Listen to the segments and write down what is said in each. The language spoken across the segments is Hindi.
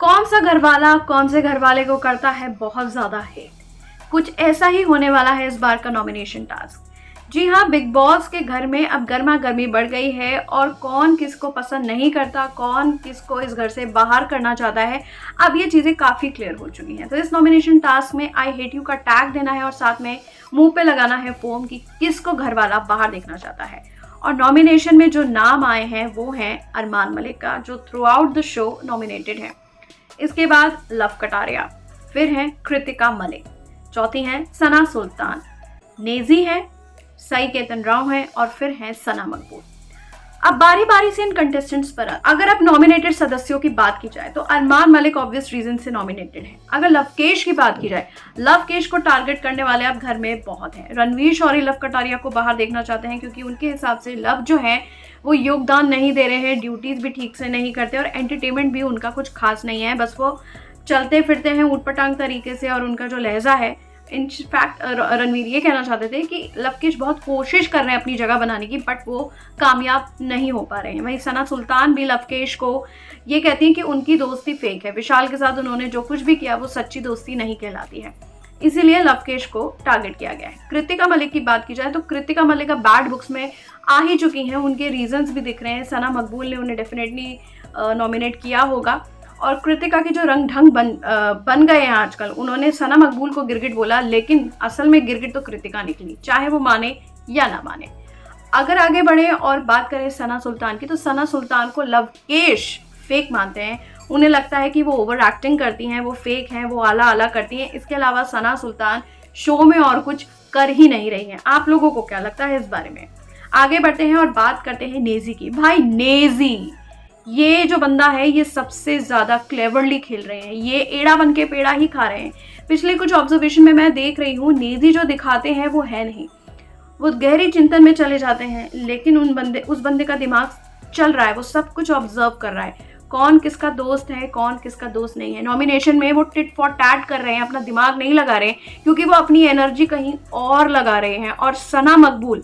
कौन सा घरवाला कौन से घरवाले को करता है बहुत ज्यादा हेट? कुछ ऐसा ही होने वाला है इस बार का नॉमिनेशन टास्क। जी हाँ, बिग बॉस के घर में अब गर्मा गर्मी बढ़ गई है और कौन किसको पसंद नहीं करता, कौन किसको इस घर से बाहर करना चाहता है, अब ये चीज़ें काफ़ी क्लियर हो चुकी हैं। तो इस नॉमिनेशन टास्क में आई हेट यू का टैग देना है और साथ में मुंह पे लगाना है फोम कि किसको घर वाला बाहर देखना चाहता है। और नॉमिनेशन में जो नाम आए हैं वो हैं अरमान मलिक का, जो through out the show nominated है। इसके बाद लव कटारिया, फिर हैं कृतिका मलिक, चौथी हैं सना सुल्तान, नेजी है, साई केतन राव है और फिर है सना मकबूल। अब बारी बारी से इन कंटेस्टेंट्स पर अगर अब नॉमिनेटेड सदस्यों की बात की जाए तो अरमान मलिक ऑब्वियस रीजन से नॉमिनेटेड है। अगर लवकेश की बात की जाए, लवकेश को टारगेट करने वाले अब घर में बहुत हैं। रणवीर शौरी लव कटारिया को बाहर देखना चाहते हैं क्योंकि उनके हिसाब से लव जो है वो योगदान नहीं दे रहे हैं, ड्यूटीज भी ठीक से नहीं करते और एंटरटेनमेंट भी उनका कुछ खास नहीं है, बस वो चलते फिरते हैं ऊटपटांग तरीके से। और उनका जो लहजा है, इनफैक्ट रणवीर ये कहना चाहते थे कि लवकेश बहुत कोशिश कर रहे हैं अपनी जगह बनाने की, बट वो कामयाब नहीं हो पा रहे हैं। वहीं सना सुल्तान भी लवकेश को ये कहती हैं कि उनकी दोस्ती फेक है, विशाल के साथ उन्होंने जो कुछ भी किया वो सच्ची दोस्ती नहीं कहलाती है, इसीलिए लवकेश को टारगेट किया गया है। कृतिका मलिक की बात की जाए तो कृतिका मलिक अब बैड बुक्स में आ ही चुकी हैं, उनके रीजंस भी दिख रहे हैं। सना मकबूल ने उन्हें डेफिनेटली नॉमिनेट किया होगा और कृतिका के जो रंग ढंग बन गए हैं आजकल, उन्होंने सना मकबूल को गिरगिट बोला, लेकिन असल में गिरगिट तो कृतिका निकली, चाहे वो माने या ना माने। अगर आगे बढ़े और बात करें सना सुल्तान की, तो सना सुल्तान को लवकेश फेक मानते हैं। उन्हें लगता है कि वो ओवर एक्टिंग करती हैं, वो फेक हैं, वो आला आला करती हैं। इसके अलावा सना सुल्तान शो में और कुछ कर ही नहीं रही हैं। आप लोगों को क्या लगता है इस बारे में? आगे बढ़ते हैं और बात करते हैं नेजी की। भाई नेजी, ये जो बंदा है ये सबसे ज़्यादा क्लेवरली खेल रहे हैं, ये एड़ा बन के पेड़ा ही खा रहे हैं। पिछले कुछ ऑब्जर्वेशन में मैं देख रही हूँ, नेजी जो दिखाते हैं वो है नहीं, वो गहरी चिंतन में चले जाते हैं, लेकिन उस बंदे का दिमाग चल रहा है, वो सब कुछ ऑब्जर्व कर रहा है, कौन किसका दोस्त है, कौन किसका दोस्त नहीं है। नॉमिनेशन में वो टिट फॉर टैट कर रहे हैं, अपना दिमाग नहीं लगा रहे क्योंकि वो अपनी एनर्जी कहीं और लगा रहे हैं। और सना मकबूल,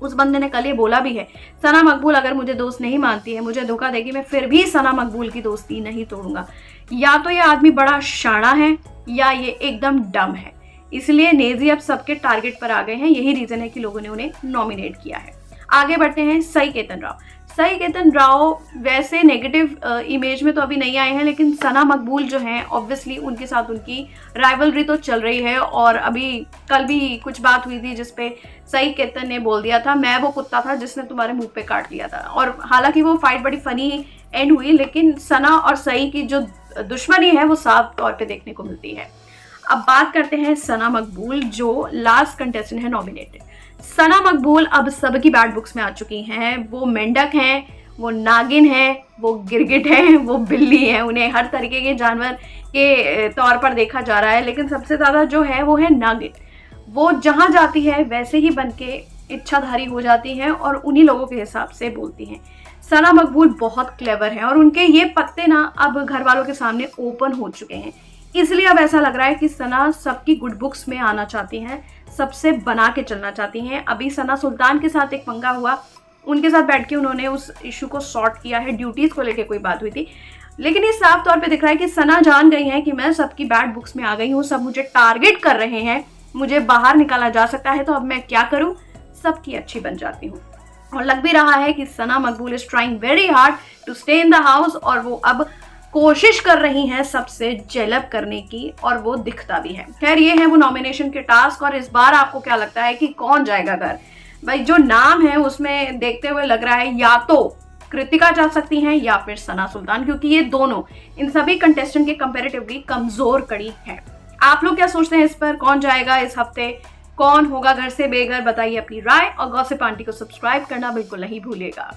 उस बंदे ने कल ये बोला भी है, सना मकबूल अगर मुझे दोस्त नहीं मानती है, मुझे धोखा देगी, मैं फिर भी सना मकबूल की दोस्ती नहीं तोड़ूंगा। या तो ये आदमी बड़ा शाना है या ये एकदम डम है, इसलिए नेजी अब सबके टारगेट पर आ गए हैं। यही रीजन है कि लोगों ने उन्हें नॉमिनेट किया है। आगे बढ़ते हैं साई केतन राव। साई केतन राव वैसे नेगेटिव इमेज में तो अभी नहीं आए हैं, लेकिन सना मकबूल जो हैं ऑब्वियसली उनके साथ उनकी राइवलरी तो चल रही है। और अभी कल भी कुछ बात हुई थी जिसपे साई केतन ने बोल दिया था, मैं वो कुत्ता था जिसने तुम्हारे मुंह पे काट लिया था। और हालांकि वो फाइट बड़ी फनी एंड हुई, लेकिन सना और साई की जो दुश्मनी है वो साफ तौर पे देखने को मिलती है। अब बात करते हैं सना मकबूल, जो लास्ट कंटेस्टेंट है नॉमिनेटेड। सना मकबूल अब सबकी बैड बुक्स में आ चुकी हैं। वो मेंढक हैं, वो नागिन है, वो गिरगिट है, वो बिल्ली है, उन्हें हर तरीके के जानवर के तौर पर देखा जा रहा है, लेकिन सबसे ज़्यादा जो है वो है नागिन। वो जहाँ जाती है वैसे ही बन के इच्छाधारी हो जाती हैं और उन्हीं लोगों के हिसाब से बोलती हैं। सना मकबूल बहुत क्लेवर हैं और उनके ये पत्ते ना अब घर वालों के सामने ओपन हो चुके हैं, इसलिए अब ऐसा लग रहा है कि सना सबकी गुड बुक्स में आना चाहती हैं, सबसे बना के चलना चाहती हैं। अभी सना सुल्तान के साथ एक पंगा हुआ, उनके साथ बैठ के उन्होंने उस इशू को सॉर्ट किया है, ड्यूटीज़ को लेकर कोई बात हुई थी, लेकिन ये साफ तौर पे दिख रहा है कि सना जान गई हैं कि मैं सबकी बैड बुक्स में आ गई हूँ, सब मुझे टारगेट कर रहे हैं, मुझे बाहर निकाला जा सकता है, तो अब मैं क्या करूँ, सबकी अच्छी बन जाती हूँ। और लग भी रहा है कि Sana Maqbool is trying very hard to stay in the house और वो अब कोशिश कर रही हैं सबसे जेलअप करने की, और वो दिखता भी है। खैर, ये है वो नॉमिनेशन के टास्क। और इस बार आपको क्या लगता है कि कौन जाएगा घर? भाई जो नाम है उसमें देखते हुए लग रहा है या तो कृतिका जा सकती हैं या फिर सना सुल्तान, क्योंकि ये दोनों इन सभी कंटेस्टेंट के कंपैरेटिवली कमजोर कड़ी है। आप लोग क्या सोचते हैं इस पर? कौन जाएगा इस हफ्ते, कौन होगा घर से बेघर? बताइए अपनी राय और गॉसिप आंटी को सब्सक्राइब करना बिल्कुल नहीं भूलिएगा।